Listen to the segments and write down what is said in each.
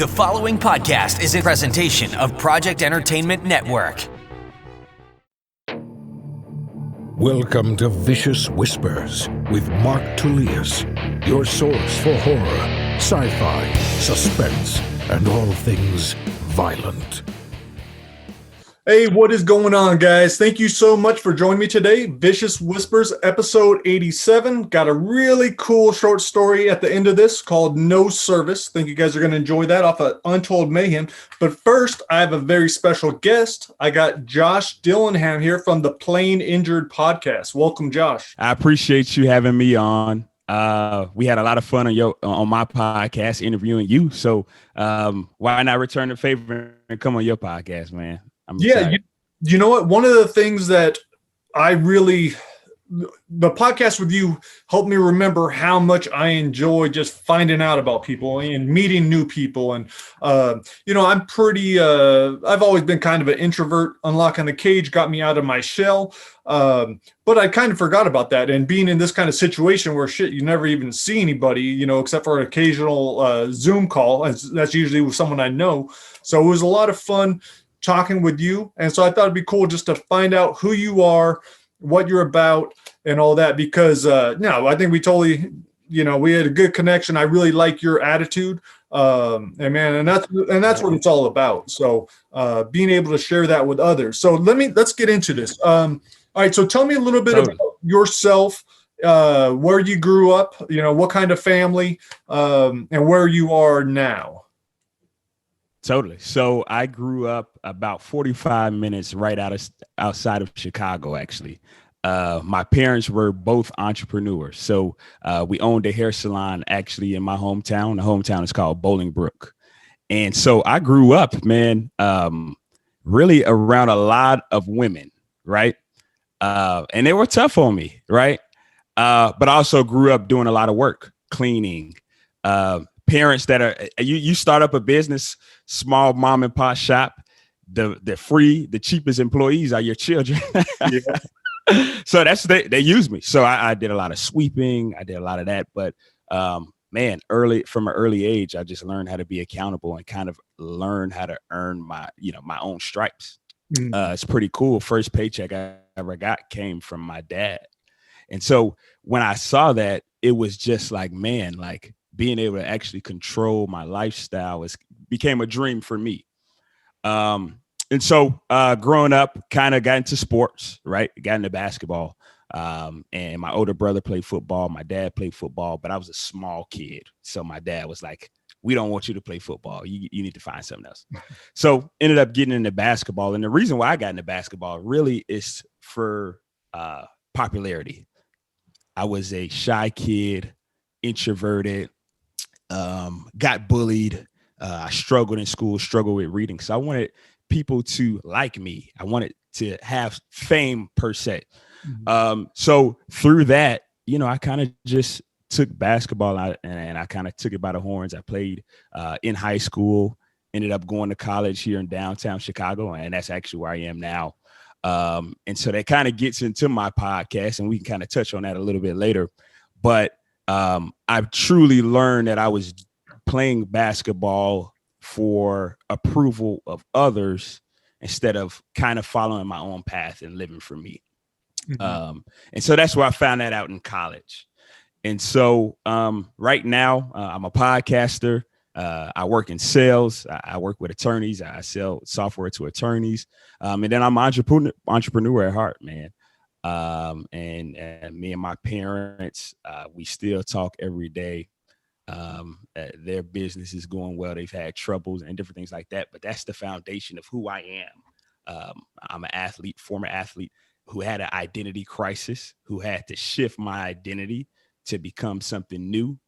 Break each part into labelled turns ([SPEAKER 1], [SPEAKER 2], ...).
[SPEAKER 1] The following podcast is a presentation of Project Entertainment Network.
[SPEAKER 2] Welcome to Vicious Whispers with Mark Tullius, your source for horror, sci-fi, suspense, and all things violent.
[SPEAKER 3] Hey, what is going on, guys? Thank you so much for joining me today. Vicious Whispers, episode 87. Got a really cool short story at the end of this called No Service. Think you guys are going to enjoy that off of Untold Mayhem. But first, I have a very special guest. I got Josh Dillingham here from the Plain Injured podcast. Welcome, Josh.
[SPEAKER 4] I appreciate you having me on. We had a lot of fun on my podcast interviewing you. So why not return the favor and come on your podcast, man?
[SPEAKER 3] You know what? One of the things that the podcast with you helped me remember how much I enjoy just finding out about people and meeting new people. And, I'm pretty, I've always been kind of an introvert. Unlocking the cage got me out of my shell. But I kind of forgot about that. And being in this kind of situation where you never even see anybody, except for an occasional Zoom call. That's usually with someone I know. So it was a lot of fun talking with you. And so I thought it'd be cool just to find out who you are, what you're about, and all that, because I think we totally, we had a good connection. I really like your attitude. And that's what it's all about. So being able to share that with others. So let's get into this. All right. So tell me a little bit about yourself, where you grew up, what kind of family, and where you are now.
[SPEAKER 4] Totally. So I grew up about 45 minutes outside of Chicago, actually. My parents were both entrepreneurs. So we owned a hair salon actually in my hometown. The hometown is called Bolingbrook. And so I grew up, man, really around a lot of women, right? And they were tough on me, right? But I also grew up doing a lot of work, cleaning, parents that are, you start up a business, small mom and pop shop, the cheapest employees are your children. So they use me. So I did a lot of sweeping. I did a lot of that. But from an early age, I just learned how to be accountable and kind of learn how to earn my own stripes. It's pretty cool. First paycheck I ever got came from my dad. And so when I saw that, it was just like, man, like, being able to actually control my lifestyle became a dream for me. And so growing up, kind of got into sports, right? Got into basketball. And my older brother played football. My dad played football, but I was a small kid. So my dad was like, we don't want you to play football. You need to find something else. So ended up getting into basketball. And the reason why I got into basketball really is for popularity. I was a shy kid, introverted, got bullied. I struggled in school, struggled with reading. So I wanted people to like me. I wanted to have fame per se. So through that, I kind of just took basketball out and I kind of took it by the horns. I played in high school, ended up going to college here in downtown Chicago. And that's actually where I am now. And so that kind of gets into my podcast, and we can kind of touch on that a little bit later. But I've truly learned that I was playing basketball for approval of others instead of kind of following my own path and living for me. And so that's where I found that out in college. And so right now I'm a podcaster. I work in sales. I work with attorneys. I sell software to attorneys. And then I'm an entrepreneur at heart, man. And me and my parents, we still talk every day. Their business is going well. They've had troubles and different things like that, but that's the foundation of who I am. I'm an former athlete who had an identity crisis, who had to shift my identity to become something new,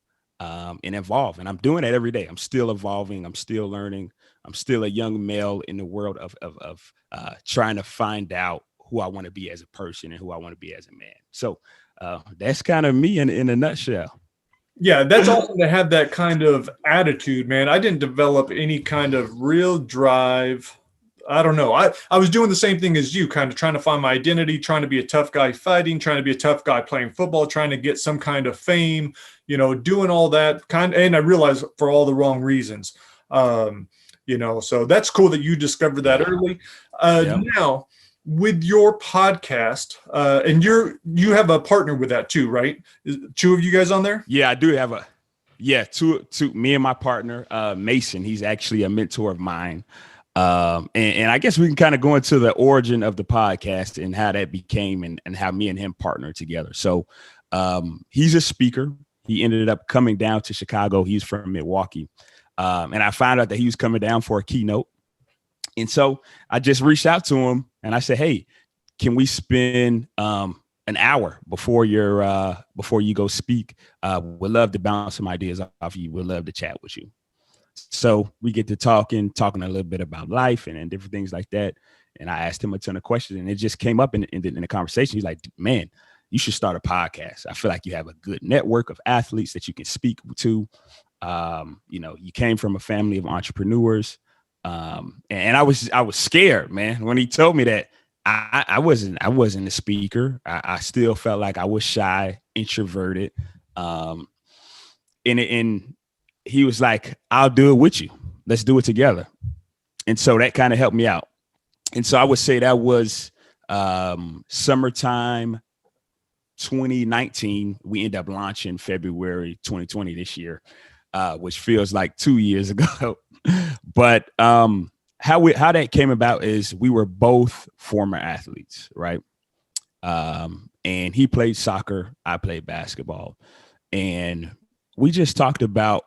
[SPEAKER 4] and evolve. And I'm doing that every day. I'm still evolving. I'm still learning. I'm still a young male in the world of trying to find out who I want to be as a person and who I want to be as a man. So that's kind of me in a nutshell.
[SPEAKER 3] Yeah, that's awesome to have that kind of attitude, man. I didn't develop any kind of real drive. I don't know. I was doing the same thing as you, kind of trying to find my identity, trying to be a tough guy fighting, trying to be a tough guy playing football, trying to get some kind of fame, doing all that and I realized for all the wrong reasons. So that's cool that you discovered that early. Now with your podcast, and you have a partner with that too, right? Two of you guys on there?
[SPEAKER 4] Yeah, I do have two, me and my partner, Mason. He's actually a mentor of mine. And I guess we can kind of go into the origin of the podcast and how that became and how me and him partnered together. So he's a speaker. He ended up coming down to Chicago. He's from Milwaukee. And I found out that he was coming down for a keynote. And so I just reached out to him and I said, hey, can we spend an hour before you go speak? We'd love to bounce some ideas off you. We'd love to chat with you. So we get to talking a little bit about life and different things like that. And I asked him a ton of questions and it just came up in the conversation. He's like, man, you should start a podcast. I feel like you have a good network of athletes that you can speak to. You came from a family of entrepreneurs. And I was scared, man, when he told me that. I wasn't a speaker. I still felt like I was shy, introverted. And he was like, I'll do it with you. Let's do it together. And so that kind of helped me out. And so I would say that was summertime 2019. We ended up launching February 2020 this year, which feels like 2 years ago. But how that came about is we were both former athletes, right? And he played soccer, I played basketball. And we just talked about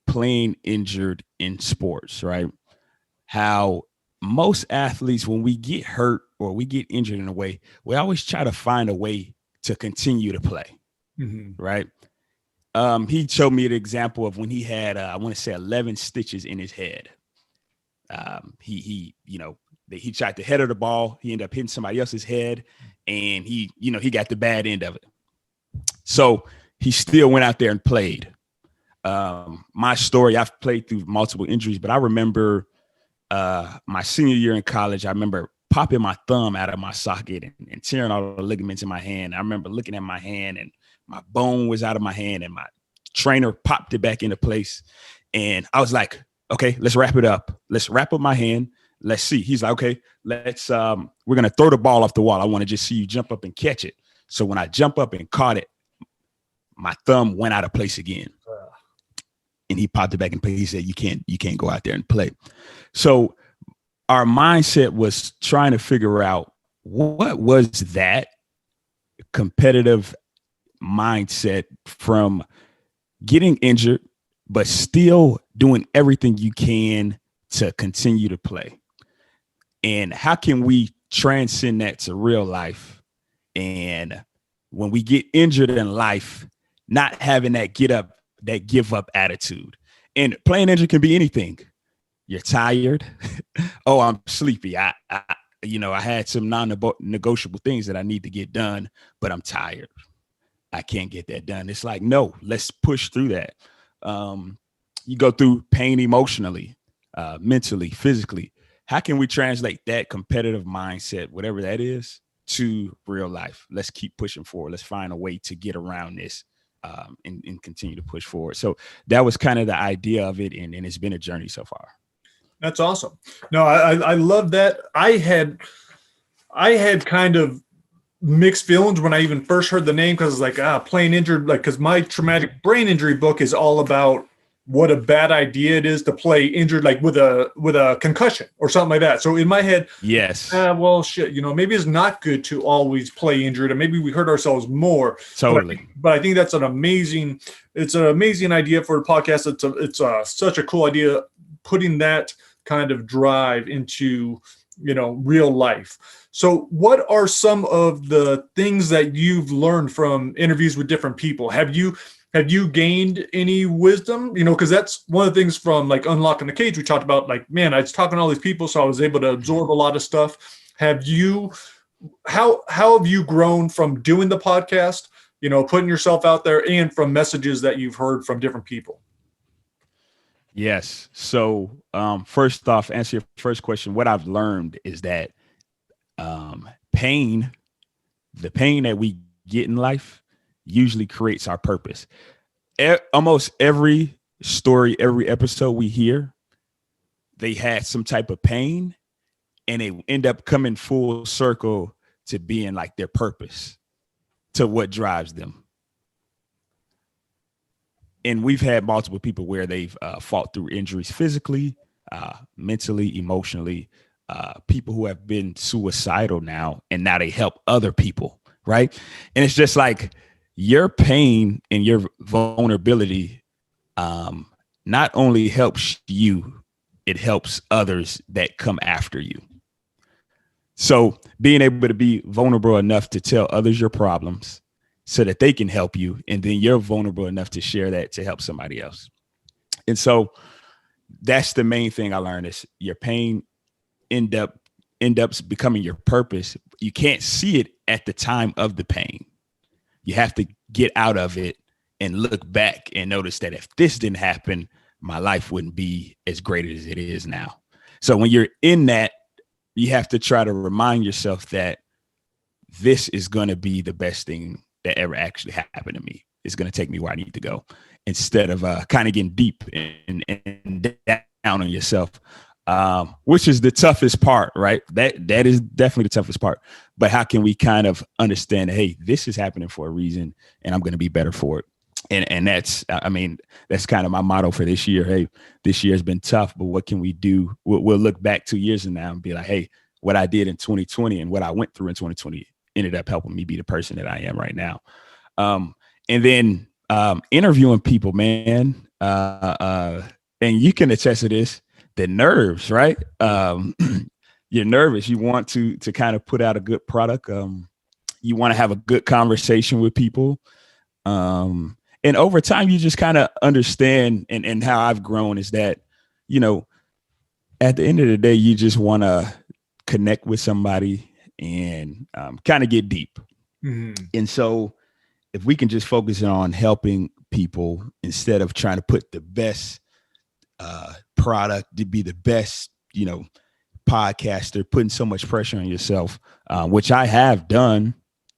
[SPEAKER 4] playing injured in sports, right? How most athletes, when we get hurt or we get injured in a way, we always try to find a way to continue to play, right? He showed me an example of when he had, I want to say 11 stitches in his head. He tried to head of the ball. He ended up hitting somebody else's head and he got the bad end of it. So he still went out there and played. My story, I've played through multiple injuries, but I remember my senior year in college, I remember popping my thumb out of my socket and tearing all the ligaments in my hand. I remember looking at my hand and my bone was out of my hand and my trainer popped it back into place. And I was like, okay, let's wrap it up. Let's wrap up my hand. Let's see. He's like, okay, we're going to throw the ball off the wall. I want to just see you jump up and catch it. So when I jump up and caught it, my thumb went out of place again. And he popped it back in place. He said, you can't go out there and play. So our mindset was trying to figure out what was that competitive mindset from getting injured, but still doing everything you can to continue to play. And how can we transcend that to real life? And when we get injured in life, not having that give up attitude. And playing injured can be anything. You're tired. Oh, I'm sleepy. I had some non-negotiable things that I need to get done, but I'm tired. I can't get that done. It's like, no, let's push through that. You go through pain emotionally, mentally, physically. How can we translate that competitive mindset, whatever that is, to real life? Let's keep pushing forward. Let's find a way to get around this and continue to push forward. So that was kind of the idea of it. And it's been a journey so far.
[SPEAKER 3] That's awesome. No, I love that. I had kind of mixed feelings when I even first heard the name, because it's like, playing injured, like, because my traumatic brain injury book is all about what a bad idea it is to play injured, like with a concussion or something like that. So in my head,
[SPEAKER 4] yes,
[SPEAKER 3] well, shit, maybe it's not good to always play injured, and maybe we hurt ourselves more.
[SPEAKER 4] Totally.
[SPEAKER 3] But I think that's an amazing idea for a podcast. It's such a cool idea, putting that kind of drive into real life. So what are some of the things that you've learned from interviews with different people? Have you gained any wisdom? Because that's one of the things from like Unlocking the Cage. We talked about, like, man, I was talking to all these people, so I was able to absorb a lot of stuff. How have you grown from doing the podcast, putting yourself out there, and from messages that you've heard from different people?
[SPEAKER 4] Yes. So first off, answer your first question. What I've learned is that pain, the pain that we get in life, usually creates our purpose. Almost every story, every episode we hear they had some type of pain, and they end up coming full circle to being like their purpose, to what drives them. And we've had multiple people where they've fought through injuries physically, mentally, emotionally, people who have been suicidal now, and now they help other people, right? And it's just like your pain and your vulnerability not only helps you, it helps others that come after you. So being able to be vulnerable enough to tell others your problems so that they can help you, and then you're vulnerable enough to share that to help somebody else. And so that's the main thing I learned is your pain end up becoming your purpose. You can't see it at the time of the pain. You have to get out of it and look back and notice that if this didn't happen, my life wouldn't be as great as it is now. So when you're in that, you have to try to remind yourself that this is going to be the best thing that ever actually happened to me. It's going to take me where I need to go, instead of kind of getting deep and down on yourself, which is the toughest part, right? That is definitely the toughest part. But how can we kind of understand, hey, this is happening for a reason, and I'm going to be better for it. And that's kind of my motto for this year. Hey, this year has been tough, but what can we do? We'll look back 2 years from now and be like, hey, what I did in 2020 and what I went through in 2020 ended up helping me be the person that I am right now. And then interviewing people, man, and you can attest to this, the nerves, right? You're nervous. You want to kind of put out a good product. You want to have a good conversation with people. And over time, you just kind of understand, and how I've grown is that, at the end of the day, you just want to connect with somebody and kind of get deep. Mm-hmm. And so if we can just focus on helping people instead of trying to put the best product to be the best, podcaster, putting so much pressure on yourself, which I have done,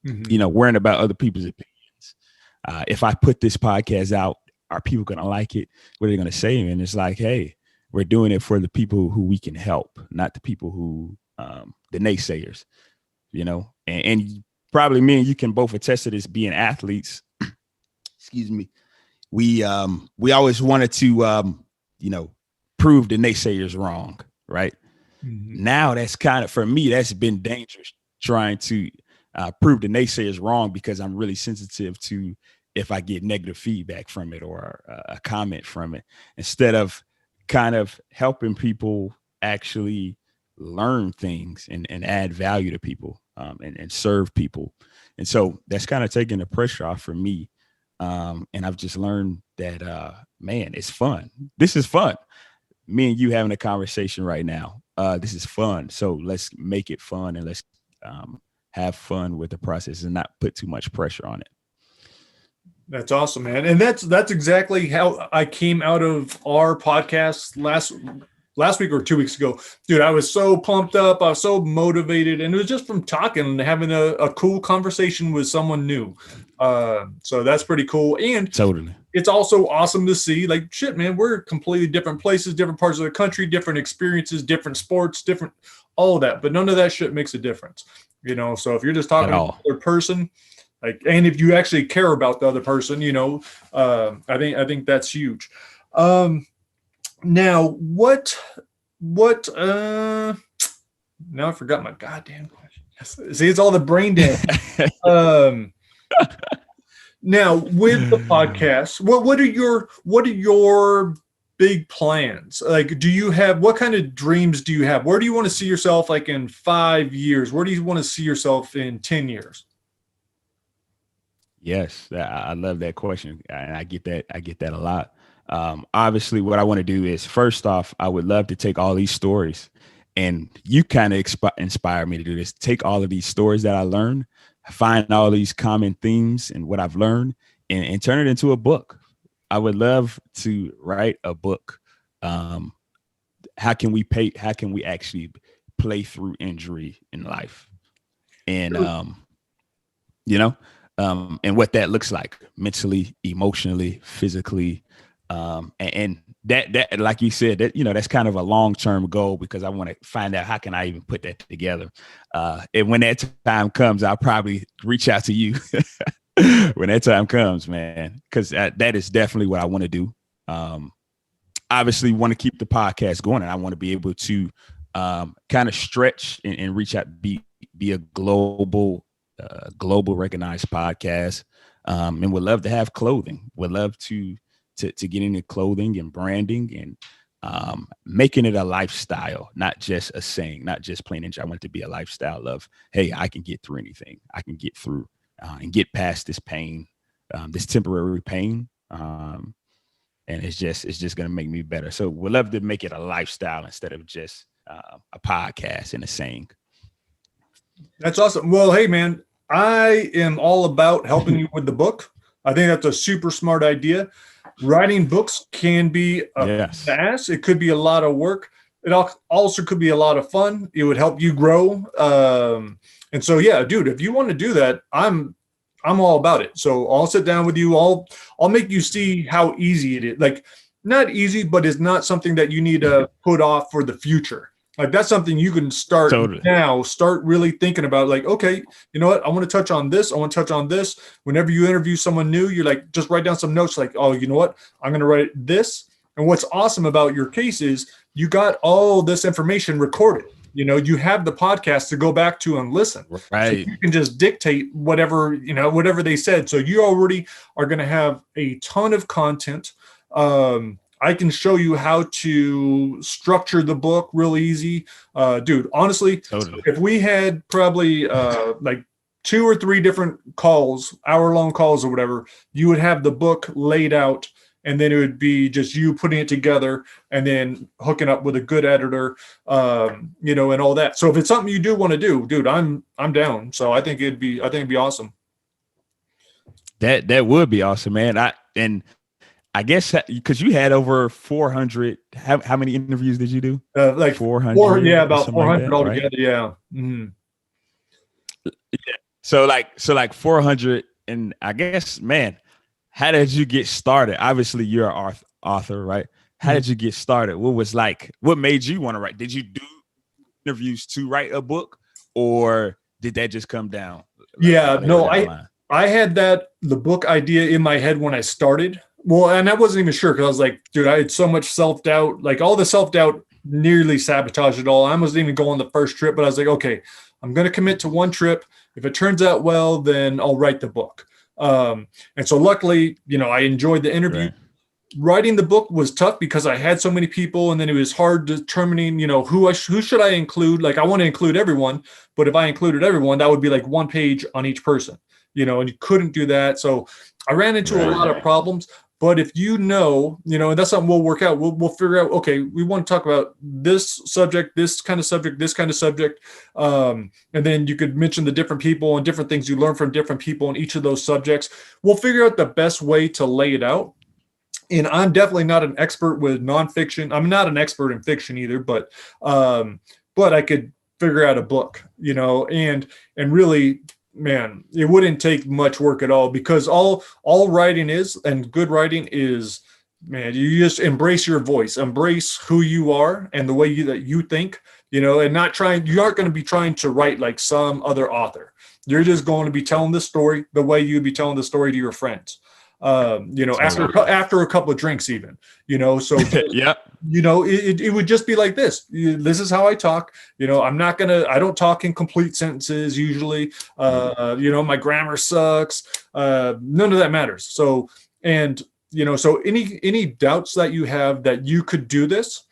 [SPEAKER 4] mm-hmm. Worrying about other people's opinions. If I put this podcast out, are people going to like it? What are they going to say? And it's like, hey, we're doing it for the people who we can help, not the people who, the naysayers, and probably me and you can both attest to this being athletes. Excuse me. We always wanted to, prove the naysayers wrong. Right. Mm-hmm. Now that's kind of, for me, that's been dangerous, trying to prove the naysayers wrong, because I'm really sensitive to if I get negative feedback from it or a comment from it, instead of kind of helping people actually learn things and add value to people, and serve people. And so that's kind of taking the pressure off for me. And I've just learned that, man, it's fun. This is fun. Me and you having a conversation right now. This is fun. So let's make it fun, and let's have fun with the process and not put too much pressure on it.
[SPEAKER 3] That's awesome, man. And that's exactly how I came out of our podcast last week or 2 weeks ago. Dude, I was so pumped up. I was so motivated. And it was just from talking and having a cool conversation with someone new. So that's pretty cool. And
[SPEAKER 4] totally,
[SPEAKER 3] it's also awesome to see, like, shit, man, we're completely different places, different parts of the country, different experiences, different sports, different, all of that. But none of that shit makes a difference. So if you're just talking to another person, like, and if you actually care about the other person, I think that's huge. Now what now I forgot my goddamn question. See, it's all the brain damage. Now with the podcast, what are your big plans? Like, what kind of dreams do you have? Where do you want to see yourself, like, in 5 years? Where do you want to see yourself in 10 years?
[SPEAKER 4] Yes, I love that question. And I get that a lot. Obviously, what I want to do is, first off, I would love to take all these stories, and you kind of inspire me to do this. Take all of these stories that I learned, find all these common themes and what I've learned, and turn it into a book. I would love to write a book. How can we actually play through injury in life? And, and what that looks like mentally, emotionally, physically, And that, like you said, that, that's kind of a long-term goal, because I want to find out how can I even put that together. And when that time comes, I'll probably reach out to you when that time comes, man, because that is definitely what I want to do. Obviously want to keep the podcast going, and I want to be able to kind of stretch and reach out, be a global recognized podcast, and would love to have clothing. Would love to get into clothing and branding and making it a lifestyle, not just a saying, not just plain and I want it to be a lifestyle of, hey, I can get through anything. I can get through and get past this pain, this temporary pain. And it's just going to make me better. So we'd love to make it a lifestyle instead of just a podcast and a saying. That's
[SPEAKER 3] awesome. Well, hey, man, I am all about helping you with the book. I think that's a super smart idea. Writing books can be a task. It could be a lot of work. It also could be a lot of fun. It would help you grow. And so, yeah, dude, if you want to do that, I'm all about it. So I'll sit down with you. I'll make you see how easy it is. Like, not easy, but it's not something that you need to put off for the future. Like, that's something you can start now, start really thinking about, like, okay, you know what? I want to touch on this. I want to touch on this. Whenever you interview someone new, you're like, just write down some notes, like, oh, you know what? I'm going to write this. And what's awesome about your case is you got all this information recorded. You have the podcast to go back to and listen.
[SPEAKER 4] Right.
[SPEAKER 3] So you can just dictate whatever they said. So you already are going to have a ton of content. I can show you how to structure the book real easy. Dude, honestly, if we had probably like 2 or 3 different calls, hour-long calls or whatever, you would have the book laid out, and then it would be just you putting it together and then hooking up with a good editor, and all that. So if it's something you do want to do, dude, I'm down. So I think it'd be awesome.
[SPEAKER 4] That would be awesome, man. I guess because you had over 400. How many interviews did you do?
[SPEAKER 3] Like 400. Yeah, about 400 like altogether. Right? Yeah. Mm-hmm.
[SPEAKER 4] Yeah. So like 400, and I guess, man, how did you get started? Obviously, you're an author, right? How did you get started? What made you want to write? Did you do interviews to write a book, or did that just come down?
[SPEAKER 3] I had the book idea in my head when I started. Well, and I wasn't even sure, because I was like, dude, I had so much self-doubt. Like, all the self-doubt nearly sabotaged it all. I wasn't even going the first trip, but I was like, okay, I'm going to commit to one trip. If it turns out well, then I'll write the book. And so luckily, I enjoyed the interview. Right. Writing the book was tough because I had so many people, and then it was hard determining, who should I include. Like, I want to include everyone, but if I included everyone, that would be like 1 page on each person, and you couldn't do that. So I ran into a lot of problems. But if and that's something we'll work out. We'll figure out, okay, we want to talk about this subject, this kind of subject, this kind of subject. And then you could mention the different people and different things you learn from different people in each of those subjects. We'll figure out the best way to lay it out. And I'm definitely not an expert with nonfiction. I'm not an expert in fiction either, but I could figure out a book, and really, man, it wouldn't take much work at all, because all writing is, and good writing is, man, you just embrace your voice, embrace who you are and the way that you think, and you aren't going to be trying to write like some other author. You're just going to be telling the story the way you'd be telling the story to your friends. After a couple of drinks, even, so
[SPEAKER 4] yeah,
[SPEAKER 3] it would just be like this. This is how I talk. I don't talk in complete sentences usually. My grammar sucks. None of that matters. So, so any doubts that you have that you could do this,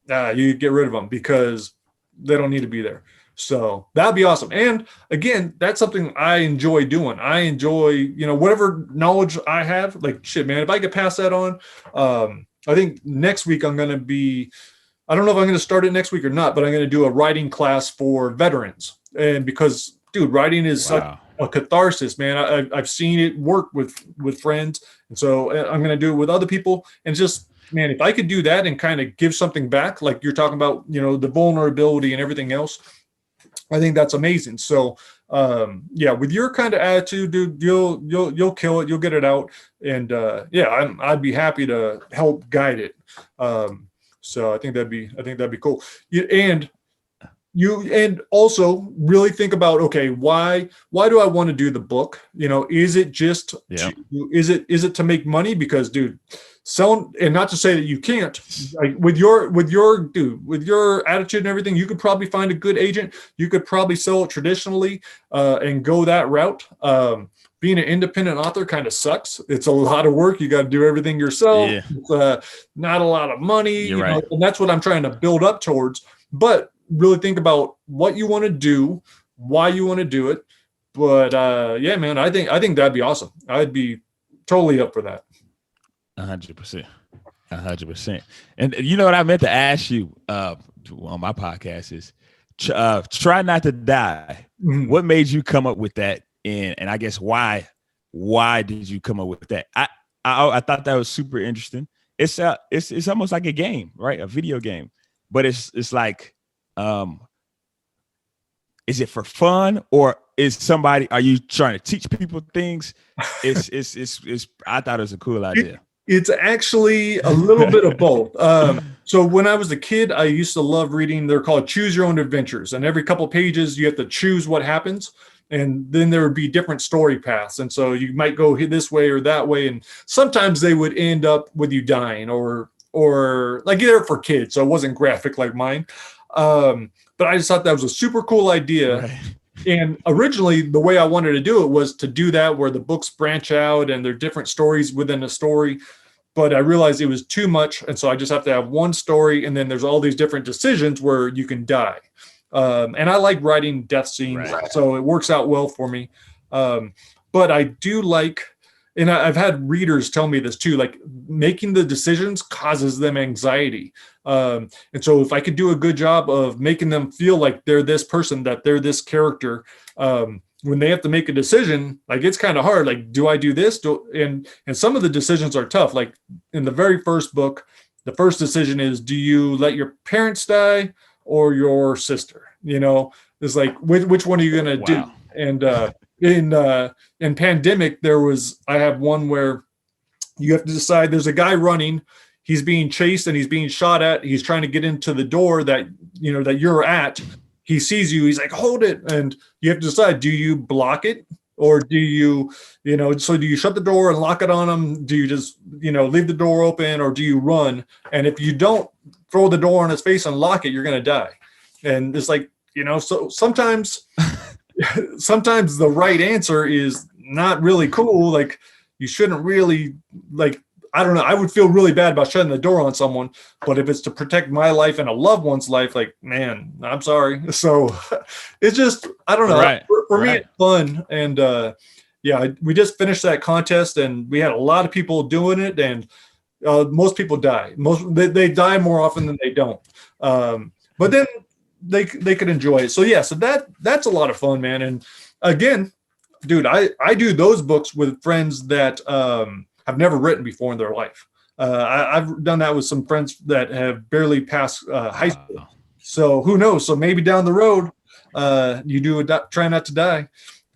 [SPEAKER 3] you get rid of them, because they don't need to be there. So that'd be awesome. And again, that's something I enjoy doing. I enjoy, whatever knowledge I have, like, shit, man, if I could pass that on, I think next week I don't know if I'm going to start it next week or not, but I'm going to do a writing class for veterans. And because, dude, writing is such a catharsis, man. I've seen it work with friends. And so I'm going to do it with other people. And just, man, if I could do that and kind of give something back, like you're talking about, the vulnerability and everything else, I think that's amazing. So yeah, with your kind of attitude, dude, you'll kill it. You'll get it out. And yeah, I'd be happy to help guide it. So I think that'd be cool. And also really think about, okay, why do I want to do the book? Is it just is it to make money? Because dude, selling, and not to say that you can't, like with your attitude and everything, you could probably find a good agent. You could probably sell it traditionally and go that route. Being an independent author kind of sucks. It's a lot of work. You got to do everything yourself.
[SPEAKER 4] Yeah.
[SPEAKER 3] It's not a lot of money.
[SPEAKER 4] You're right.
[SPEAKER 3] And that's what I'm trying to build up towards. But really think about what you want to do, why you want to do it. But yeah, man, I think that'd be awesome. I'd be totally up for that.
[SPEAKER 4] 100%. And you know what I meant to ask you on my podcast is try not to die. Mm-hmm. What made you come up with that? And I guess why did you come up with that? I thought that was super interesting. It's almost like a game, right? A video game, but it's like, is it for fun, or are you trying to teach people things? It's I thought it was a cool idea.
[SPEAKER 3] It's actually a little bit of both. So when I was a kid, I used to love reading. They're called Choose Your Own Adventures. And every couple pages, you have to choose what happens. And then there would be different story paths. And so you might go this way or that way. And sometimes they would end up with you dying or like they're for kids. So it wasn't graphic like mine. But I just thought that was a super cool idea. Right. And originally the way I wanted to do it was to do that where the books branch out and there are different stories within a story. But I realized it was too much. And so I just have to have one story. And then there's all these different decisions where you can die. And I like writing death scenes, right. So it works out well for me. But I do like, and I've had readers tell me this too, like making the decisions causes them anxiety. And so if I could do a good job of making them feel like they're this person, that they're this character, when they have to make a decision, like it's kind of hard. Like, do I do this? And some of the decisions are tough. Like in the very first book, the first decision is, do you let your parents die or your sister? It's like, which one are you going to do? And in Pandemic, I have one where you have to decide. There's a guy running, he's being chased and he's being shot at. He's trying to get into the door that you're at. He sees you. He's like, hold it. And you have to decide, do you block it? Or do you, so do you shut the door and lock it on him? Do you just, leave the door open, or do you run? And if you don't throw the door on his face and lock it, you're going to die. And it's like, so sometimes the right answer is not really cool. Like you shouldn't really, like, I don't know. I would feel really bad about shutting the door on someone, but if it's to protect my life and a loved one's life, like, man, I'm sorry. So it's just, I don't know.
[SPEAKER 4] Right.
[SPEAKER 3] For me, it's fun. And yeah, we just finished that contest and we had a lot of people doing it, and most people die. They die more often than they don't. But then they could enjoy it. So yeah, so that's a lot of fun, man. And again, dude, I do those books with friends that have never written before in their life. I've done that with some friends that have barely passed high school. So who knows? So maybe down the road, you do Try Not to Die.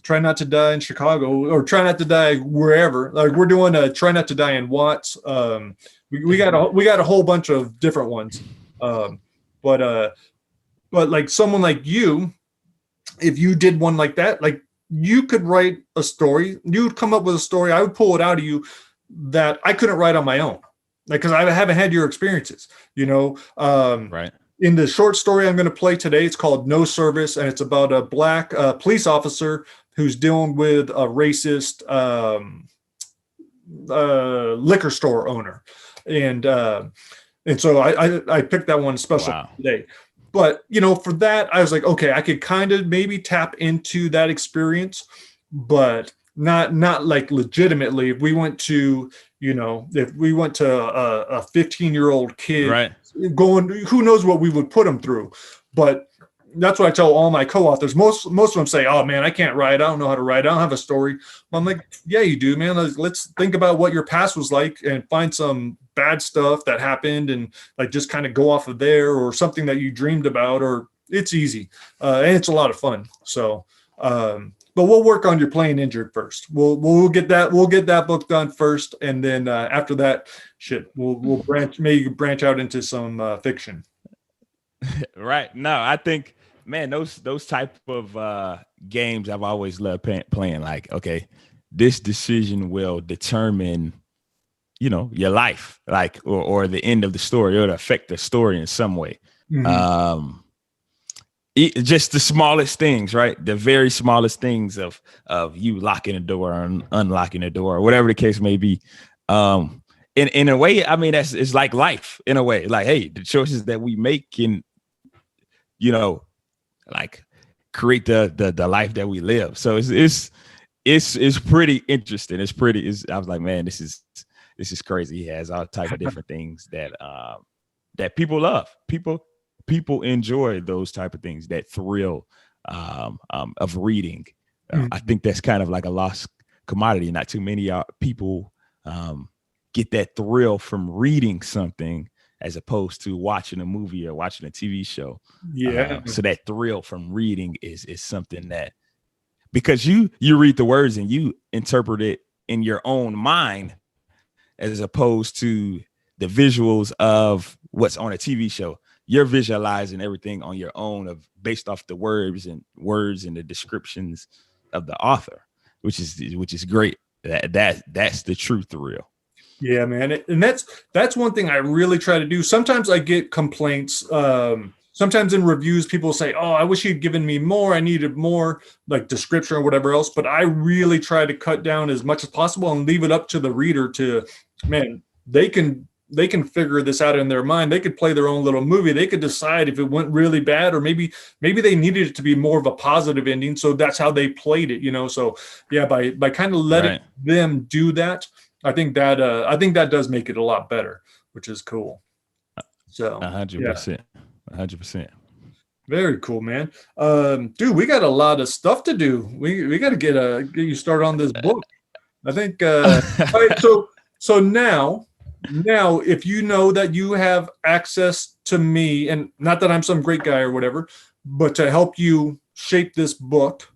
[SPEAKER 3] Try Not to Die in Chicago, or Try Not to Die wherever. Like we're doing a Try Not to Die in Watts. We got a whole bunch of different ones. But like someone like you, if you did one like that, like you could write a story. You would come up with a story. I would pull it out of you that I couldn't write on my own, like, because I haven't had your experiences, right. In the short story I'm going to play today, it's called No Service, and it's about a black police officer who's dealing with a racist liquor store owner. And so I picked that one special today. But, for that, I was like, okay, I could kind of maybe tap into that experience, but not like legitimately. If we went to a 15-year-old kid, right, going, who knows what we would put them through. But that's what I tell all my co-authors. Most of them say, oh man, I can't write. I don't know how to write. I don't have a story. Well, I'm like, yeah, you do, man. Let's think about what your past was like and find some bad stuff that happened and like just kind of go off of there, or something that you dreamed about, or it's easy, and it's a lot of fun. So, but we'll work on your playing injured first. We'll get that book done first, and then after that, we'll branch out into some fiction.
[SPEAKER 4] Right. No, I think, man, those type of games I've always loved playing. Like, okay, this decision will determine, your life, like, or the end of the story. It'll affect the story in some way. Mm-hmm. Just the smallest things, right? The very smallest things of you locking a door and unlocking a door, or whatever the case may be. In a way, I mean, it's like life in a way. Like, hey, the choices that we make can, like create the life that we live. So it's pretty interesting. I was like, man, this is crazy. He has all type of different things that people love. People enjoy those type of things, that thrill of reading. I think that's kind of like a lost commodity. Not too many people get that thrill from reading something as opposed to watching a movie or watching a TV show. Yeah. So that thrill from reading is something that, because you read the words and you interpret it in your own mind, as opposed to the visuals of what's on a TV show. You're visualizing everything on your own based off the words and the descriptions of the author, which is great. That's the true thrill.
[SPEAKER 3] Yeah, man. And that's one thing I really try to do. Sometimes I get complaints. Sometimes in reviews, people say, oh, I wish you'd given me more. I needed more like description or whatever else. But I really try to cut down as much as possible and leave it up to the reader to, man, they can figure this out in their mind. They could play their own little movie. They could decide if it went really bad, or maybe they needed it to be more of a positive ending. So that's how they played it, So yeah, by kind of letting them do that, I think that does make it a lot better, which is cool. So
[SPEAKER 4] 100%. 100%.
[SPEAKER 3] Very cool, man. Dude, we got a lot of stuff to do. We got to get you started on this book. I think. All right, so now, if you know that you have access to me, and not that I'm some great guy or whatever, but to help you shape this book,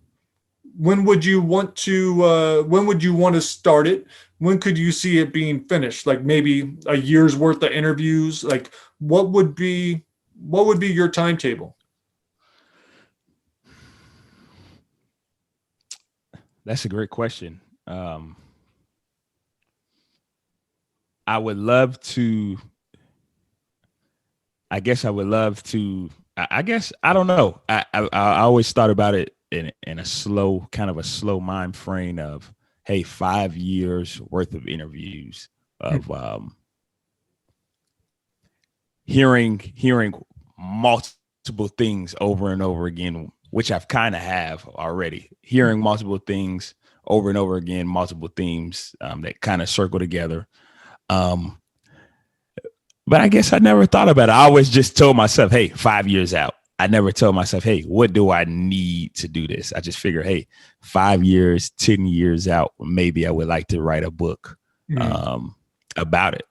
[SPEAKER 3] when would you want to start it? When could you see it being finished? Like maybe a year's worth of interviews? Like what would be your timetable?
[SPEAKER 4] That's a great question. I would love to. I guess I would love to. I guess I don't know. I always thought about it in a slow mind frame of, hey, 5 years worth of interviews of hearing multiple things over and over again, which I've kind of have already. Hearing multiple things over and over again, multiple themes that kind of circle together. But I guess I never thought about it. I always just told myself, hey, 5 years out. I never told myself, hey, what do I need to do this? I just figure, hey, 5 years, 10 years out, maybe I would like to write a book about it.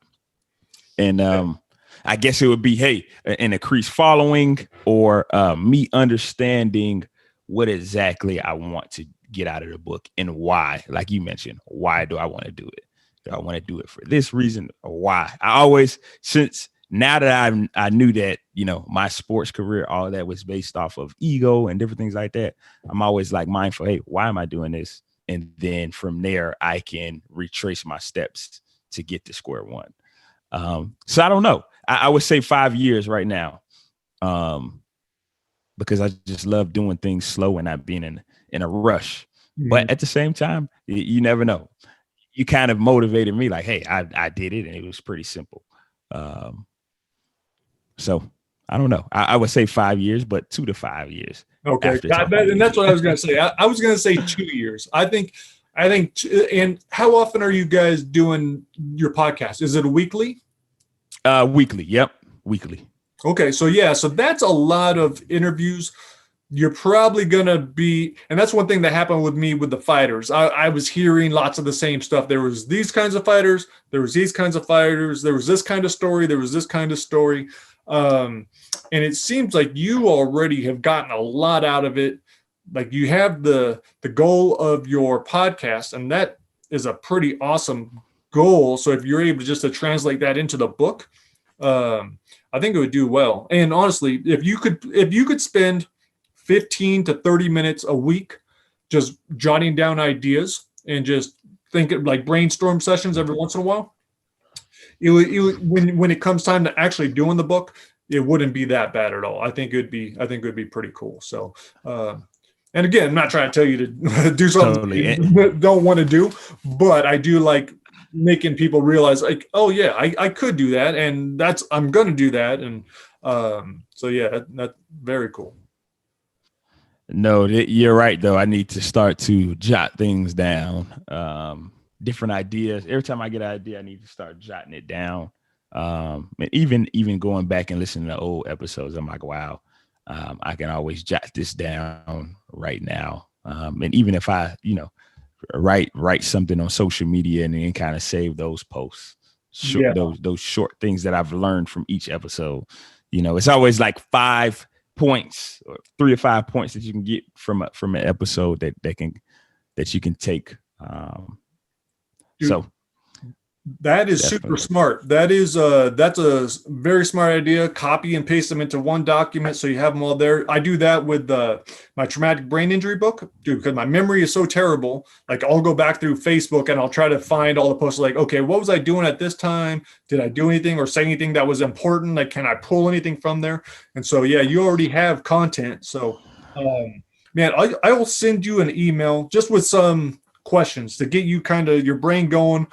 [SPEAKER 4] And I guess it would be, hey, an increased following, or me understanding what exactly I want to get out of the book and why. Like you mentioned, why do I want to do it? Do I want to do it for this reason, or why? I always, since now that I knew that, my sports career, all of that was based off of ego and different things like that, I'm always like mindful, hey, why am I doing this? And then from there, I can retrace my steps to get to square one. So I don't know. I would say 5 years right now, because I just love doing things slow and not being in a rush. Mm-hmm. But at the same time, you never know. You kind of motivated me, like, hey, I did it, and it was pretty simple. So I don't know. I would say 5 years, but 2 to 5 years.
[SPEAKER 3] Okay, and that's what I was going to say. I was going to say 2 years. I think. And how often are you guys doing your podcast? Is it a weekly?
[SPEAKER 4] Weekly. Yep, weekly.
[SPEAKER 3] Okay, so that's a lot of interviews. You're probably going to be, and that's one thing that happened with me with the fighters. I was hearing lots of the same stuff. There was these kinds of fighters. There was these kinds of fighters. There was this kind of story. There was this kind of story. And it seems like you already have gotten a lot out of it. Like you have the goal of your podcast, and that is a pretty awesome goal. So if you're able just to translate that into the book, I think it would do well. And honestly, if you could spend 15 to 30 minutes a week just jotting down ideas and just think of like brainstorm sessions every once in a while, when it comes time to actually doing the book, it wouldn't be that bad at all. I think it would be pretty cool. So, and again, I'm not trying to tell you to do something you don't want to do, but I do like making people realize like, oh yeah, I could do that. And I'm going to do that. And so yeah, that's very cool.
[SPEAKER 4] No, you're right though. I need to start to jot things down. Different ideas. Every time I get an idea, I need to start jotting it down. And even going back and listening to old episodes, I'm like, wow, I can always jot this down right now. And even if I, write something on social media and then kind of save those posts, those short things that I've learned from each episode. It's always like 5 points or 3 or 5 points that you can get from an episode that you can take.
[SPEAKER 3] Dude,
[SPEAKER 4] so
[SPEAKER 3] that is super smart. That's a very smart idea. Copy and paste them into one document so you have them all there. I do that with my traumatic brain injury book, dude, because my memory is so terrible. Like I'll go back through Facebook and I'll try to find all the posts like, okay, what was I doing at this time? Did I do anything or say anything that was important? Like, can I pull anything from there? And so, yeah, you already have content. So, man, I will send you an email just with some questions to get you kind of your brain going.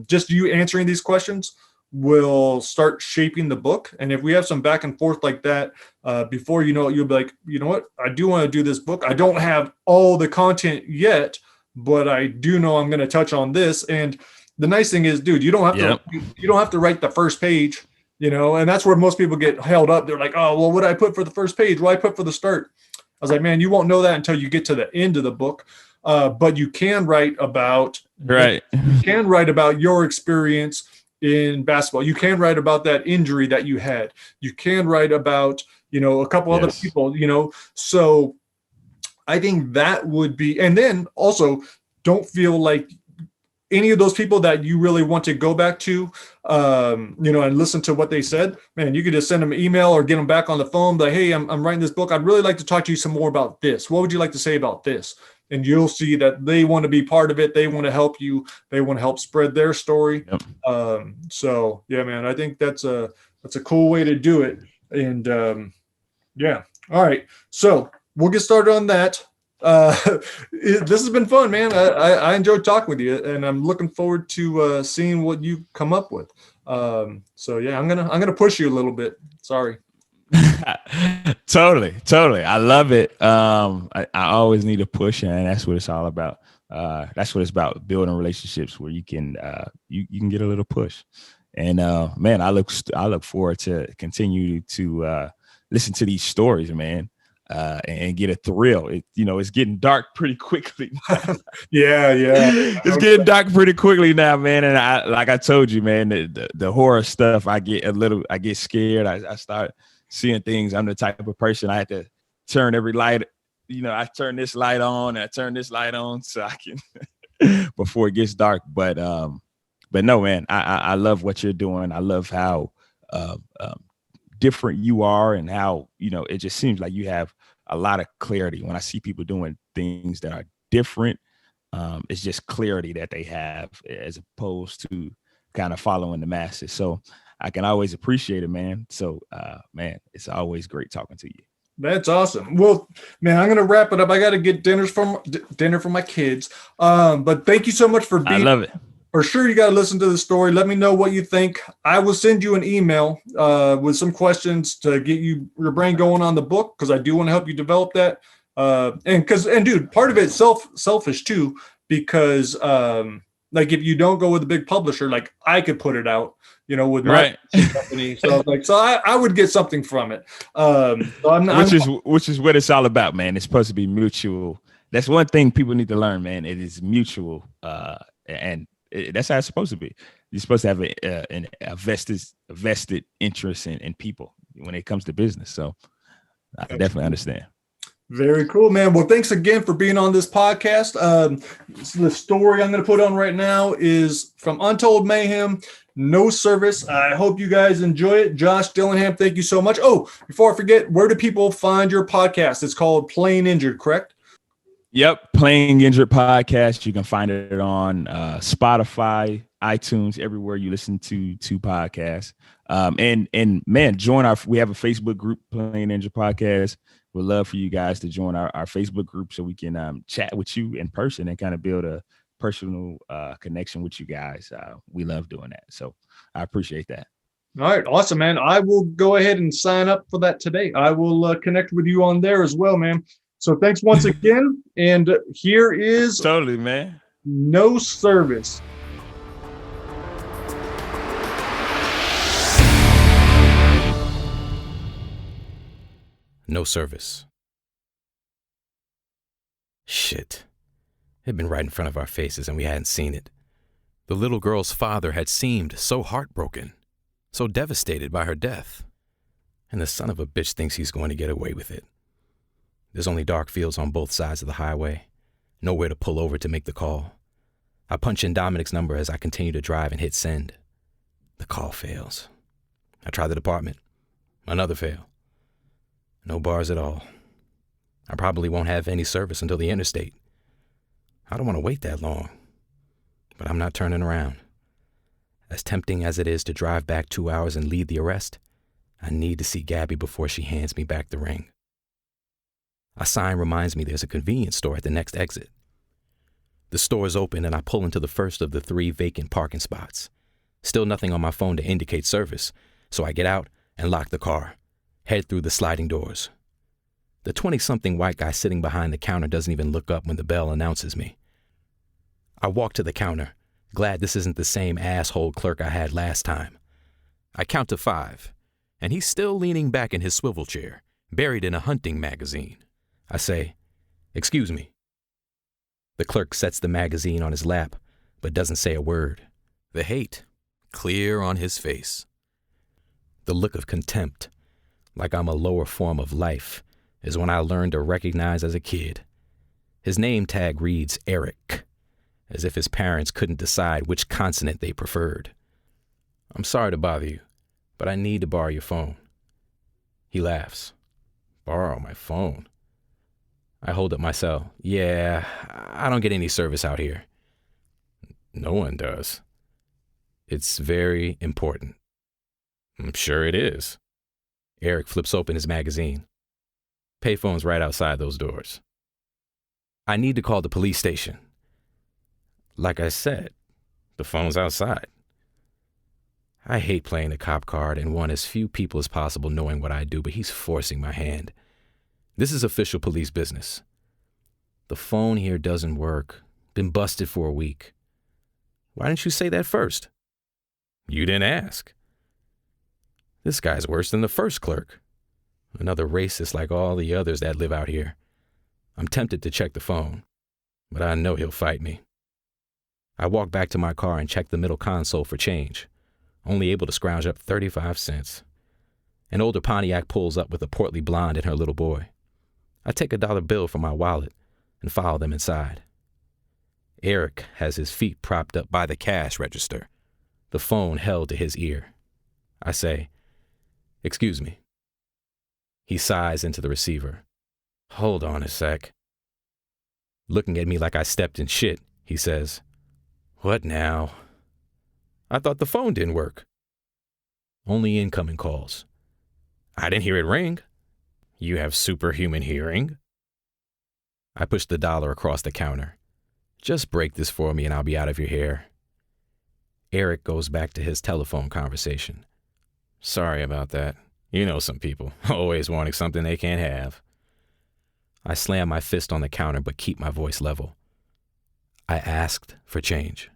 [SPEAKER 3] Just you answering these questions will start shaping the book. And if we have some back and forth like that, before you know it, you'll be like, you know what? I do want to do this book. I don't have all the content yet, but I do know I'm going to touch on this. And the nice thing is, dude, you don't have to write the first page, and that's where most people get held up. They're like, oh, well, what did I put for the first page? What did I put for the start? I was like, man, you won't know that until you get to the end of the book. But you can write about your experience in basketball. You can write about that injury that you had. You can write about, a couple other people, So I think that would be, and then also don't feel like any of those people that you really want to go back to, and listen to what they said, man, you could just send them an email or get them back on the phone. Like, hey, I'm writing this book. I'd really like to talk to you some more about this. What would you like to say about this? And you'll see that they want to be part of it. They want to help you. They want to help spread their story. Yep. So yeah, man, I think that's a cool way to do it. And yeah. All right. So we'll get started on that. This has been fun, man. I enjoyed talking with you, and I'm looking forward to seeing what you come up with. So yeah, I'm gonna push you a little bit. Sorry.
[SPEAKER 4] Totally. I love it. I always need a push, and that's what it's all about. That's what it's about, building relationships where you can you can get a little push. And man, I look forward to continue to listen to these stories, man. And get a thrill. It's getting dark pretty quickly.
[SPEAKER 3] Yeah.
[SPEAKER 4] It's getting dark pretty quickly now, man. And I told you, man, the horror stuff, I get scared. I start seeing things. I'm the type of person I had to turn every light. I turn this light on and I turn this light on so I can before it gets dark. But no, man, I love what you're doing. I love how different you are and how, it just seems like you have a lot of clarity. When I see people doing things that are different, it's just clarity that they have as opposed to kind of following the masses. So I can always appreciate it, man. So, man, it's always great talking to you.
[SPEAKER 3] That's awesome. Well, man, I'm going to wrap it up. I got to get dinner for my kids. But thank you so much for being. I
[SPEAKER 4] love it.
[SPEAKER 3] For sure, you got to listen to the story. Let me know what you think. I will send you an email with some questions to get your brain going on the book, because I do want to help you develop that. And dude, part of it's selfish too, because like if you don't go with a big publisher, like I could put it out, with my company. So I would get something from it.
[SPEAKER 4] Which is what it's all about, man. It's supposed to be mutual. That's one thing people need to learn, man. It is mutual, and that's how it's supposed to be. you're supposed to have a vested interest in people when it comes to business. So I definitely understand.
[SPEAKER 3] Very cool, man. Well, thanks again for being on this podcast. The story I'm going to put on right now is from Untold Mayhem, No Service. I hope you guys enjoy it. Josh Dillingham, thank you so much. Oh, before I forget, where do people find your podcast? It's called Playing Injured, correct?
[SPEAKER 4] Yep. Playing Injured podcast. You can find it on Spotify, iTunes, everywhere you listen to podcasts. And man, we have a Facebook group, Playing Injured Podcast. We'd love for you guys to join our Facebook group so we can chat with you in person and kind of build a personal connection with you guys. We love doing that. So I appreciate that.
[SPEAKER 3] All right. Awesome, man. I will go ahead and sign up for that today. I will connect with you on there as well, man. So thanks once again. And here is
[SPEAKER 4] totally, man.
[SPEAKER 3] No Service.
[SPEAKER 5] No service. Shit. It had been right in front of our faces and we hadn't seen it. The little girl's father had seemed so heartbroken, so devastated by her death. And the son of a bitch thinks he's going to get away with it. There's only dark fields on both sides of the highway. Nowhere to pull over to make the call. I punch in Dominic's number as I continue to drive and hit send. The call fails. I try the department. Another fail. No bars at all. I probably won't have any service until the interstate. I don't want to wait that long. But I'm not turning around. As tempting as it is to drive back 2 hours and lead the arrest, I need to see Gabby before she hands me back the ring. A sign reminds me there's a convenience store at the next exit. The store is open and I pull into the first of the 3 vacant parking spots. Still nothing on my phone to indicate service, so I get out and lock the car. Head through the sliding doors. The 20-something white guy sitting behind the counter doesn't even look up when the bell announces me. I walk to the counter, glad this isn't the same asshole clerk I had last time. I count to 5, and he's still leaning back in his swivel chair, buried in a hunting magazine. I say, "Excuse me." The clerk sets the magazine on his lap, but doesn't say a word. The hate clear on his face. The look of contempt, like I'm a lower form of life, is when I learned to recognize as a kid. His name tag reads Eric, as if his parents couldn't decide which consonant they preferred. "I'm sorry to bother you, but I need to borrow your phone." He laughs. "Borrow my phone?" I hold up my cell. "Yeah, I don't get any service out here." "No one does." "It's very important." "I'm sure it is." Eric flips open his magazine. "Payphone's right outside those doors." "I need to call the police station." "Like I said, the phone's outside." I hate playing the cop card and want as few people as possible knowing what I do, but he's forcing my hand. This is official police business. "The phone here doesn't work. Been busted for a week." "Why didn't you say that first?" "You didn't ask." This guy's worse than the first clerk. Another racist like all the others that live out here. I'm tempted to check the phone, but I know he'll fight me. I walk back to my car and check the middle console for change, only able to scrounge up 35 cents. An older Pontiac pulls up with a portly blonde and her little boy. I take a $1 bill from my wallet and follow them inside. Eric has his feet propped up by the cash register, the phone held to his ear. I say, "Excuse me." He sighs into the receiver. "Hold on a sec." Looking at me like I stepped in shit, he says, "What now?" "I thought the phone didn't work." "Only incoming calls." "I didn't hear it ring." "You have superhuman hearing?" I push the $1 across the counter. "Just break this for me and I'll be out of your hair." Eric goes back to his telephone conversation. "Sorry about that. You know some people, always wanting something they can't have." I slam my fist on the counter but keep my voice level. "I asked for change."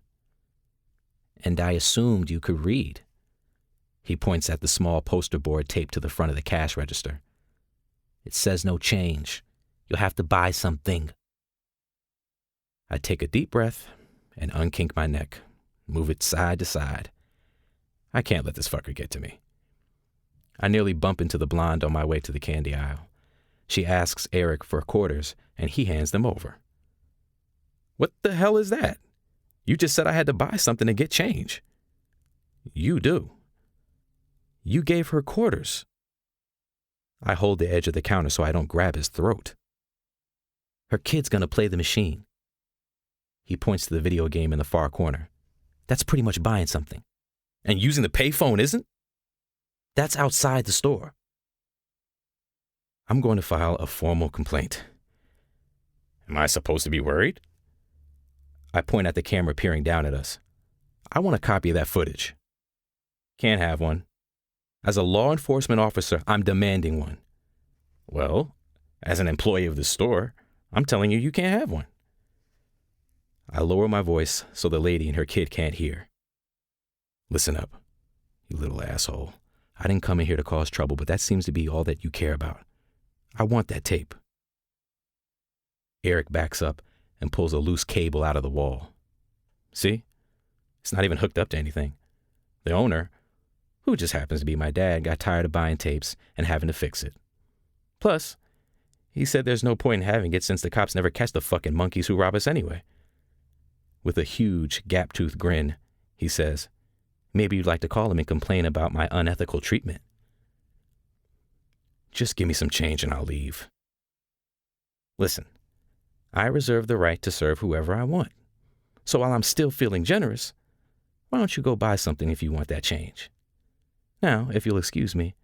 [SPEAKER 5] "And I assumed you could read." He points at the small poster board taped to the front of the cash register. "It says no change. You'll have to buy something." I take a deep breath and unkink my neck. move it side to side. I can't let this fucker get to me. I nearly bump into the blonde on my way to the candy aisle. She asks Eric for quarters, and he hands them over. What the hell is that? You just said I had to buy something to get change. You do. You gave her quarters. I hold the edge of the counter so I don't grab his throat. Her kid's gonna play the machine. He points to the video game in the far corner. That's pretty much buying something. And using the payphone isn't? That's outside the store. I'm going to file a formal complaint. Am I supposed to be worried? I point at the camera peering down at us. I want a copy of that footage. Can't have one. As a law enforcement officer, I'm demanding one. Well, as an employee of the store, I'm telling you can't have one. I lower my voice so the lady and her kid can't hear. Listen up, you little asshole. I didn't come in here to cause trouble, but that seems to be all that you care about. I want that tape. Eric backs up and pulls a loose cable out of the wall. See? It's not even hooked up to anything. The owner, who just happens to be my dad, got tired of buying tapes and having to fix it. Plus, he said there's no point in having it since the cops never catch the fucking monkeys who rob us anyway. With a huge, gap-toothed grin, he says, maybe you'd like to call him and complain about my unethical treatment. Just give me some change and I'll leave. Listen, I reserve the right to serve whoever I want. So while I'm still feeling generous, why don't you go buy something if you want that change? Now, if you'll excuse me,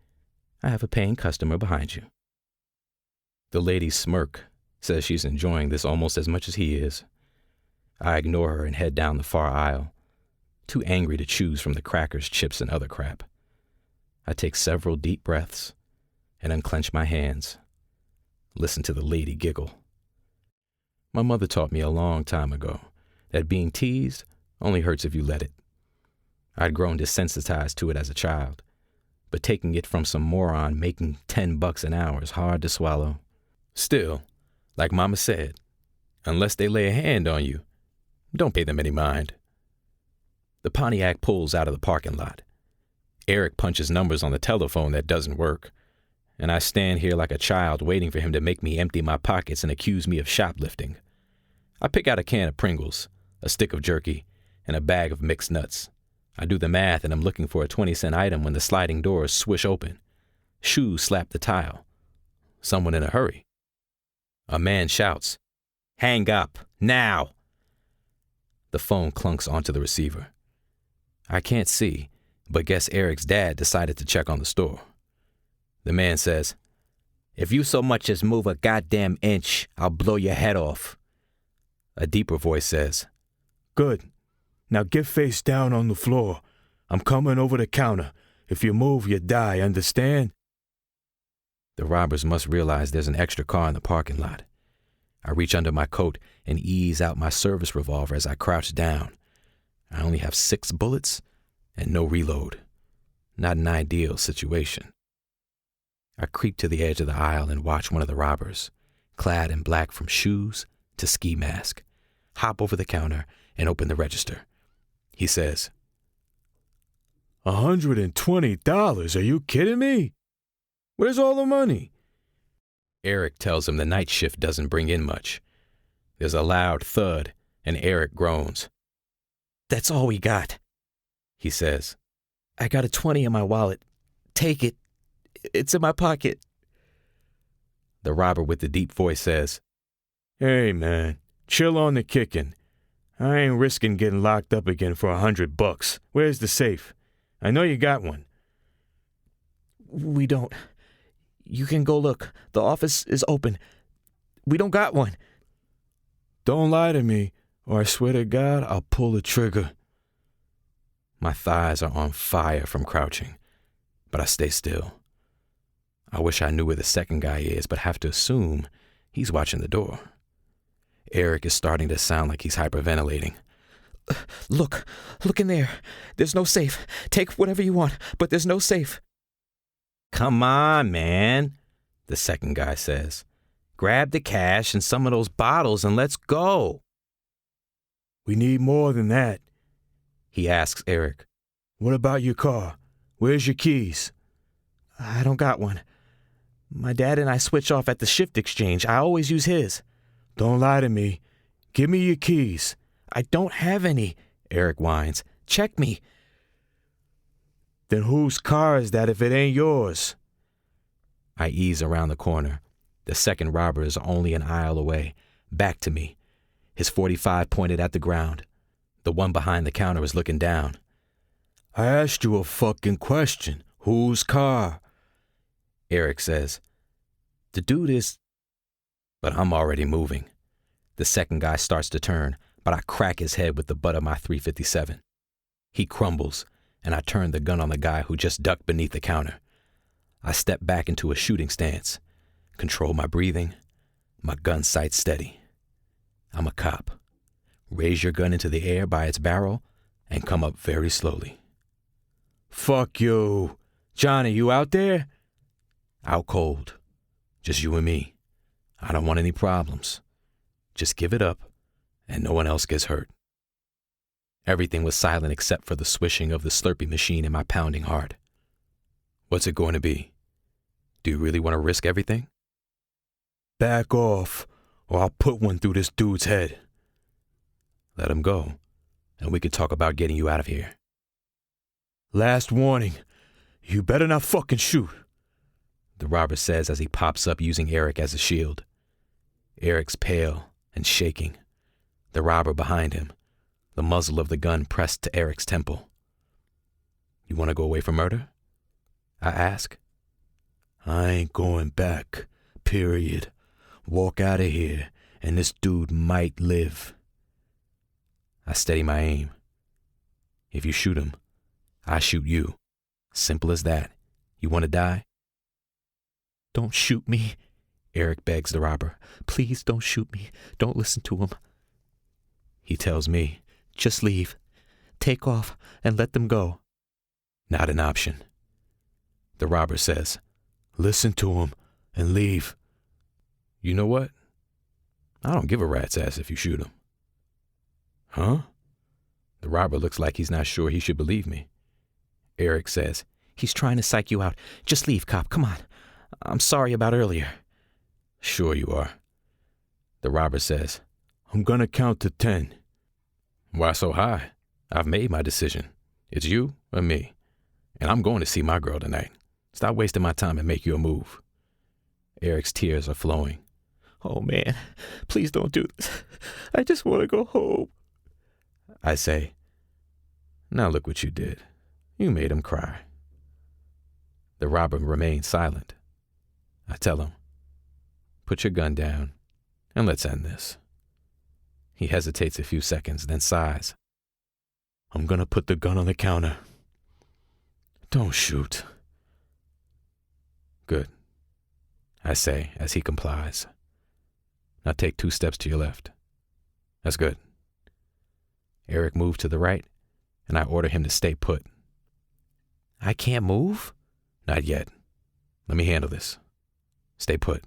[SPEAKER 5] I have a paying customer behind you. The lady smirk, says she's enjoying this almost as much as he is. I ignore her and head down the far aisle, too angry to choose from the crackers, chips, and other crap. I take several deep breaths and unclench my hands. Listen to the lady giggle. My mother taught me a long time ago that being teased only hurts if you let it. I'd grown desensitized to it as a child, but taking it from some moron making $10 an hour is hard to swallow. Still, like Mama said, unless they lay a hand on you, don't pay them any mind. The Pontiac pulls out of the parking lot. Eric punches numbers on the telephone that doesn't work, and I stand here like a child waiting for him to make me empty my pockets and accuse me of shoplifting. I pick out a can of Pringles, a stick of jerky, and a bag of mixed nuts. I do the math and I'm looking for a 20-cent item when the sliding doors swish open. Shoes slap the tile. Someone in a hurry. A man shouts, "Hang up, now!" The phone clunks onto the receiver. I can't see, but guess Eric's dad decided to check on the store. The man says, "If you so much as move a goddamn inch, I'll blow your head off." A deeper voice says, "Good. Now get face down on the floor. I'm coming over the counter. If you move, you die, understand?" The robbers must realize there's an extra car in the parking lot. I reach under my coat and ease out my service revolver as I crouch down. I only have 6 bullets and no reload. Not an ideal situation. I creep to the edge of the aisle and watch one of the robbers, clad in black from shoes to ski mask, hop over the counter and open the register. He says, $120? Are you kidding me? Where's all the money? Eric tells him the night shift doesn't bring in much. There's a loud thud, and Eric groans. "That's all we got," he says. "I got a 20 in my wallet. Take it. It's in my pocket." The robber with the deep voice says, "Hey, man, chill on the kicking. I ain't risking getting locked up again for $100. Where's the safe? I know you got one." "We don't. You can go look. The office is open. We don't got one." "Don't lie to me, or I swear to God, I'll pull the trigger." My thighs are on fire from crouching, but I stay still. I wish I knew where the second guy is, but have to assume he's watching the door. Eric is starting to sound like he's hyperventilating. Look in there. There's no safe. Take whatever you want, but there's no safe." "Come on, man," the second guy says. "Grab the cash and some of those bottles and let's go." "We need more than that." He asks Eric, "What about your car? Where's your keys?" "I don't got one. My dad and I switch off at the shift exchange. I always use his." "Don't lie to me. Give me your keys." "I don't have any," Eric whines. "Check me." "Then whose car is that if it ain't yours?" I ease around the corner. The second robber is only an aisle away, back to me, his .45 pointed at the ground. The one behind the counter is looking down. "I asked you a fucking question. Whose car?" Eric says, "The dude is..." But I'm already moving. The second guy starts to turn, but I crack his head with the butt of my .357. He crumbles, and I turn the gun on the guy who just ducked beneath the counter. I step back into a shooting stance, control my breathing, my gun sight steady. I'm a cop. Raise your gun into the air by its barrel and come up very slowly. "Fuck you. Johnny, you out there?" "Out cold. Just you and me. I don't want any problems. Just give it up and no one else gets hurt." Everything was silent except for the swishing of the Slurpee machine in my pounding heart. "What's it going to be? Do you really want to risk everything?" "Back off, or I'll put one through this dude's head." "Let him go, and we can talk about getting you out of here." "Last warning, you better not fucking shoot," the robber says as he pops up using Eric as a shield. Eric's pale and shaking, the robber behind him, the muzzle of the gun pressed to Eric's temple. "You want to go away from murder?" I ask. "I ain't going back, period. Walk out of here, and this dude might live." I steady my aim. "If you shoot him, I shoot you. Simple as that. You want to die?" "Don't shoot me," Eric begs the robber. "Please don't shoot me. Don't listen to him." He tells me, "Just leave. Take off and let them go." Not an option. The robber says, "Listen to him and leave." You know what? I don't give a rat's ass if you shoot him. Huh? The robber looks like he's not sure he should believe me. Eric says, "He's trying to psych you out. Just leave, cop. Come on. I'm sorry about earlier." "Sure you are." The robber says, "I'm gonna count to 10. "Why so high? I've made my decision. It's you or me. And I'm going to see my girl tonight. Stop wasting my time and make your move." Eric's tears are flowing. "Oh man, please don't do this. I just want to go home." I say, "Now look what you did. You made him cry." The robber remains silent. I tell him, "Put your gun down and let's end this." He hesitates a few seconds, then sighs. "I'm gonna put the gun on the counter. Don't shoot." "Good," I say as he complies. "Now take 2 steps to your left." "That's good." Eric moves to the right, and I order him to stay put. "I can't move?" "Not yet. Let me handle this. Stay put."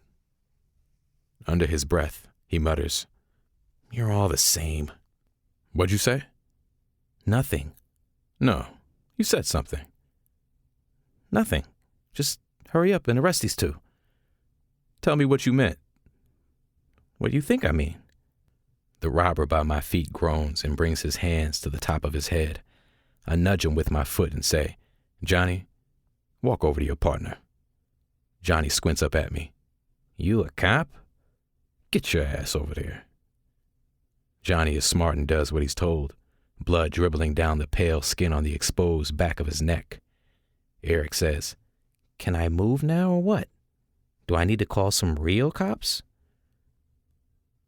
[SPEAKER 5] Under his breath, he mutters, "You're all the same." "What'd you say?" "Nothing." "No, you said something." "Nothing. Just hurry up and arrest these 2. "Tell me what you meant." "What do you think I mean?" The robber by my feet groans and brings his hands to the top of his head. I nudge him with my foot and say, "Johnny, walk over to your partner." Johnny squints up at me. "You a cop? Get your ass over there." Johnny is smart and does what he's told, blood dribbling down the pale skin on the exposed back of his neck. Eric says, "Can I move now or what? Do I need to call some real cops?"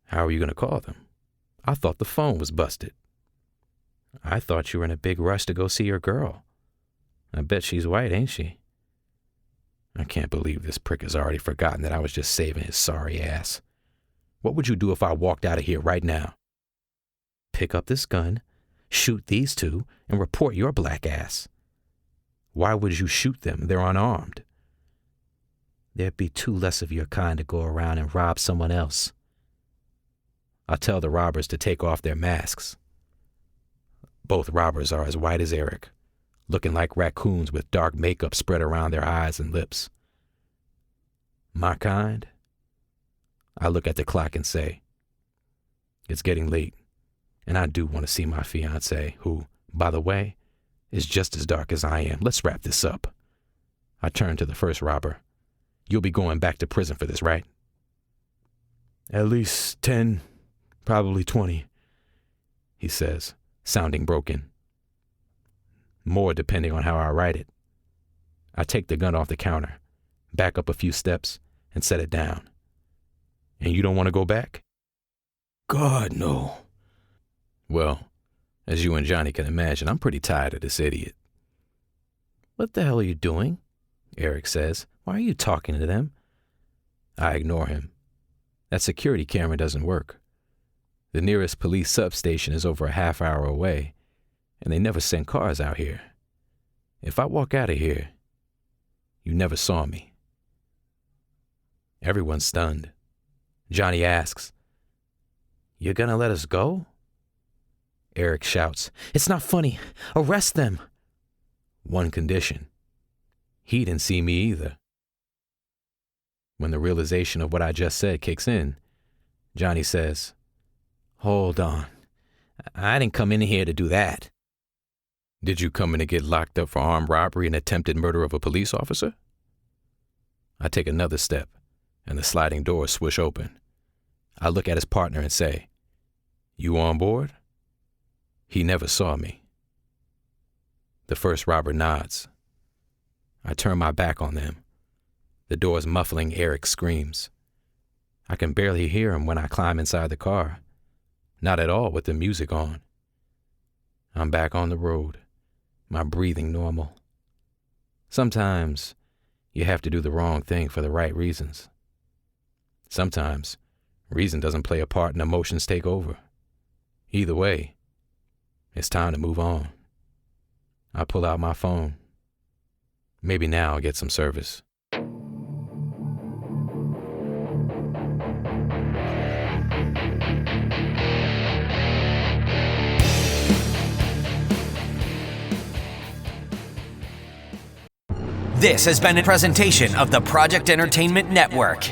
[SPEAKER 5] "How are you going to call them? I thought the phone was busted." "I thought you were in a big rush to go see your girl. I bet she's white, ain't she?" I can't believe this prick has already forgotten that I was just saving his sorry ass. What would you do if I walked out of here right now? Pick up this gun, shoot these 2, and report your black ass. Why would you shoot them? They're unarmed. There'd be 2 less of your kind to go around and rob someone else. I'll tell the robbers to take off their masks. Both robbers are as white as Eric, looking like raccoons with dark makeup spread around their eyes and lips. My kind? I look at the clock and say, it's getting late, and I do want to see my fiancée, who, by the way, is just as dark as I am. Let's wrap this up. I turn to the first robber. You'll be going back to prison for this, right? At least 10, probably 20, he says, sounding broken. More depending on how I write it. I take the gun off the counter, back up a few steps, and set it down. And you don't want to go back? God, no. Well, as you and Johnny can imagine, I'm pretty tired of this idiot. What the hell are you doing? Eric says. Why are you talking to them? I ignore him. That security camera doesn't work. The nearest police substation is over a half hour away, and they never send cars out here. If I walk out of here, you never saw me. Everyone's stunned. Johnny asks, "You're gonna let us go?" Eric shouts, "It's not funny. Arrest them." One condition. He didn't see me either. When the realization of what I just said kicks in, Johnny says, "Hold on. I didn't come in here to do that." "Did you come in to get locked up for armed robbery and attempted murder of a police officer?" I take another step, and the sliding doors swish open. I look at his partner and say, "You on board?" He never saw me. The first robber nods. I turn my back on them, the doors muffling Eric's screams. I can barely hear him when I climb inside the car, not at all with the music on. I'm back on the road, my breathing normal. Sometimes you have to do the wrong thing for the right reasons. Sometimes reason doesn't play a part and emotions take over. Either way, it's time to move on. I pull out my phone. Maybe now I'll get some service.
[SPEAKER 1] This has been a presentation of the Project Entertainment Network.